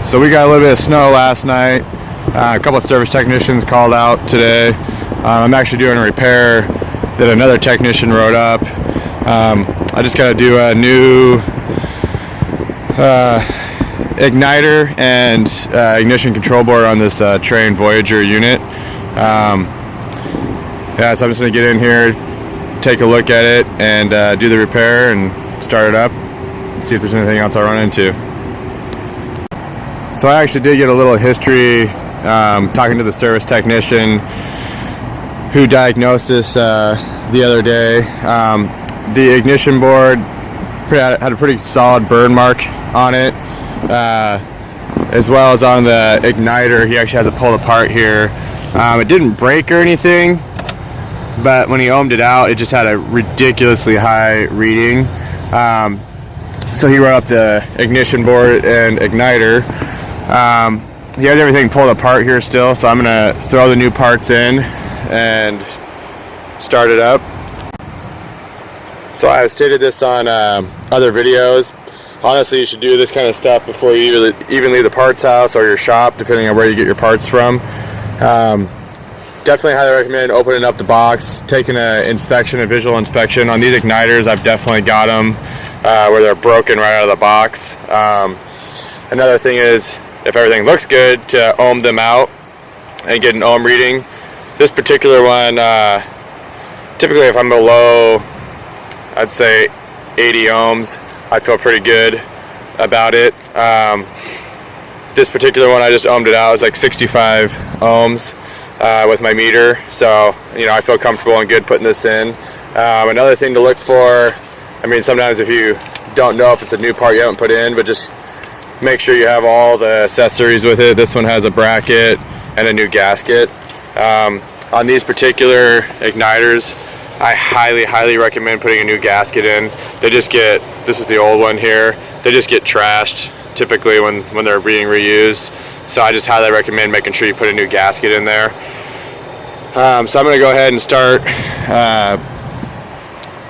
So we got a little bit of snow last night. A couple of service technicians called out today. I'm actually doing a repair that another technician wrote up. I just got to do a new igniter and ignition control board on this Trane Voyager unit. Yeah, so I'm just going to get in here, take a look at it, and do the repair and start it up, see if there's anything else I run into. So I actually did get a little history talking to the service technician who diagnosed this the other day. The ignition board had a pretty solid burn mark on it, as well as on the igniter. He actually has it pulled apart here. It didn't break or anything, but when he ohmed it out, it just had a ridiculously high reading. So he wrote up the ignition board and igniter. He has everything pulled apart here still, so I'm gonna throw the new parts in and start it up. So I've stated this on other videos. Honestly, you should do this kind of stuff before you even leave the parts house or your shop, depending on where you get your parts from. Definitely highly recommend opening up the box, taking an inspection, a visual inspection. On these igniters, I've definitely got them where they're broken right out of the box. Another thing is, if everything looks good, to ohm them out and get an ohm reading. This particular one, typically if I'm below, I'd say 80 ohms, I feel pretty good about it. This particular one, I just ohmed it out. It's like 65 ohms with my meter, so I feel comfortable and good putting this in. Another thing to look for, I mean, sometimes if you don't know if it's a new part you haven't put in, but just make sure you have all the accessories with it. This one has a bracket and a new gasket. On these particular igniters, I highly recommend putting a new gasket in. They just get, this is the old one here, they just get trashed typically when they're being reused. So I just highly recommend making sure you put a new gasket in there. So I'm going to go ahead and start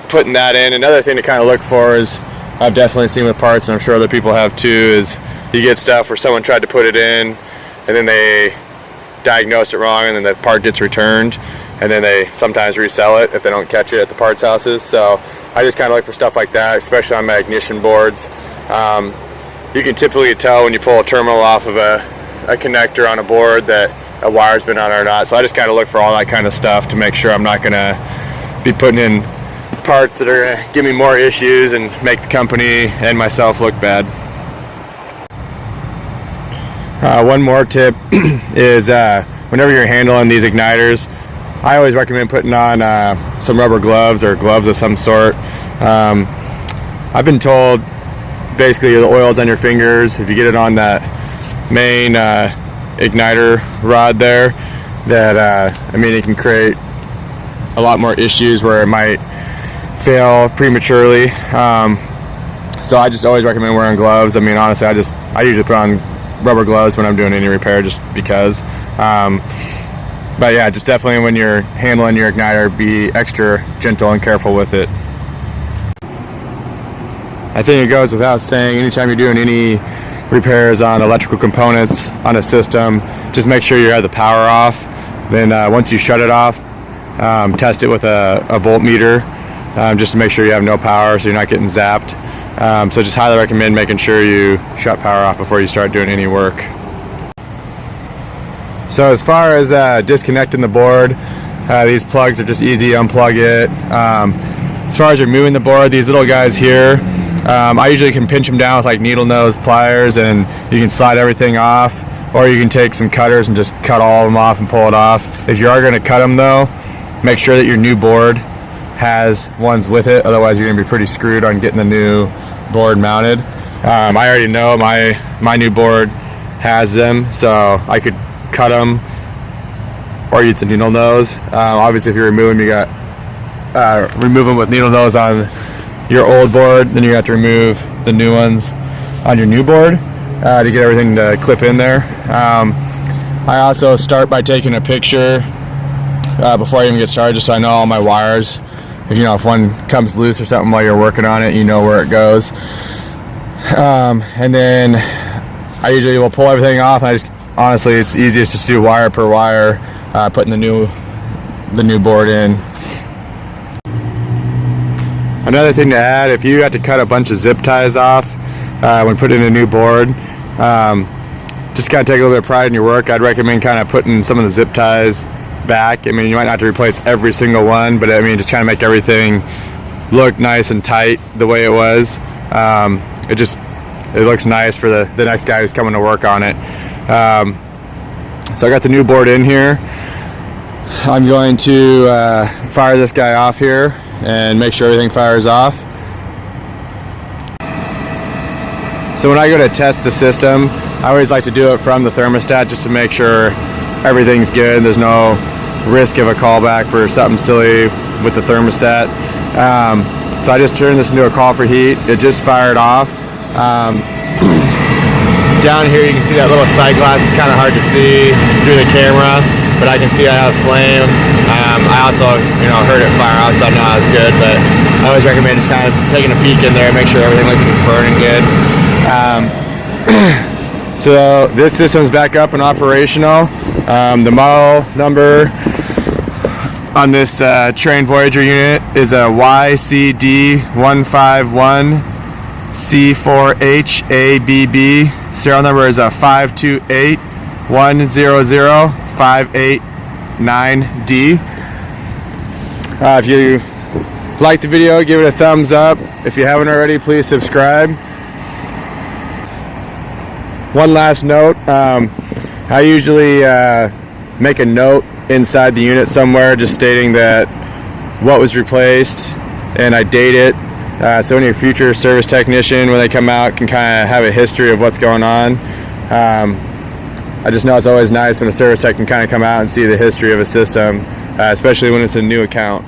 putting that in. Another thing to kind of look for is, I've definitely seen with parts, and I'm sure other people have too, is you get stuff where someone tried to put it in and then they diagnosed it wrong, and then the part gets returned, and then they sometimes resell it if they don't catch it at the parts houses. So I just kind of look for stuff like that, especially on my ignition boards. You can typically tell when you pull a terminal off of a connector on a board that a wire's been on or not. So I just kind of look for all that kind of stuff to make sure I'm not going to be putting in parts that are going to give me more issues and make the company and myself look bad. One more tip is whenever you're handling these igniters, I always recommend putting on some rubber gloves or gloves of some sort. I've been told basically the oil's on your fingers. If you get it on that main igniter rod there, that I mean, it can create a lot more issues where it might fail prematurely. So I just always recommend wearing gloves. I mean, honestly, I usually put on rubber gloves when I'm doing any repair, just because. But yeah, just definitely when you're handling your igniter, be extra gentle and careful with it. I think it goes without saying, anytime you're doing any repairs on electrical components on a system, just make sure you have the power off. Then once you shut it off, test it with a voltmeter, just to make sure you have no power so you're not getting zapped. So just highly recommend making sure you shut power off before you start doing any work. So as far as disconnecting the board, these plugs are just easy. Unplug it. As far as removing the board, these little guys here, I usually can pinch them down with like needle nose pliers, and you can slide everything off, or you can take some cutters and just cut all of them off and pull it off. If you are going to cut them though, make sure that your new board has ones with it, otherwise you're going to be pretty screwed on getting the new board mounted. I already know my new board has them, so I could cut them or use a needle nose. Obviously if you remove them, you got remove them with needle nose on your old board, then you have to remove the new ones on your new board to get everything to clip in there. I also start by taking a picture before I even get started, just so I know all my wires. If one comes loose or something while you're working on it, you know where it goes. And then I usually will pull everything off. Honestly, it's easiest just to do wire per wire, putting the new board in. Another thing to add, if you have to cut a bunch of zip ties off when putting in a new board, just kind of take a little bit of pride in your work. I'd recommend kind of putting some of the zip ties back. I mean, you might not have to replace every single one, but I mean, just trying to make everything look nice and tight the way it was. It looks nice for the next guy who's coming to work on it. So I got the new board in here. I'm going to fire this guy off here and make sure everything fires off. So when I go to test the system, I always like to do it from the thermostat just to make sure everything's good. There's no risk of a callback for something silly with the thermostat. So I just turned this into a call for heat. It just fired off. Down here you can see that little side glass. It's kind of hard to see through the camera, but I can see I have flame. I also, heard it fire off, so I know it was good, but I always recommend just kind of taking a peek in there and make sure everything looks like it's burning good. So this system's back up and operational. The model number on this Trane Voyager unit is a YCD151C4HABB. Serial number is a 528100589D. If you like the video, give it a thumbs up. If you haven't already, please subscribe. One last note, I usually make a note inside the unit somewhere just stating that what was replaced, and I date it. So any future service technician, when they come out, can kind of have a history of what's going on. I just know it's always nice when a service tech can kind of come out and see the history of a system, especially when it's a new account.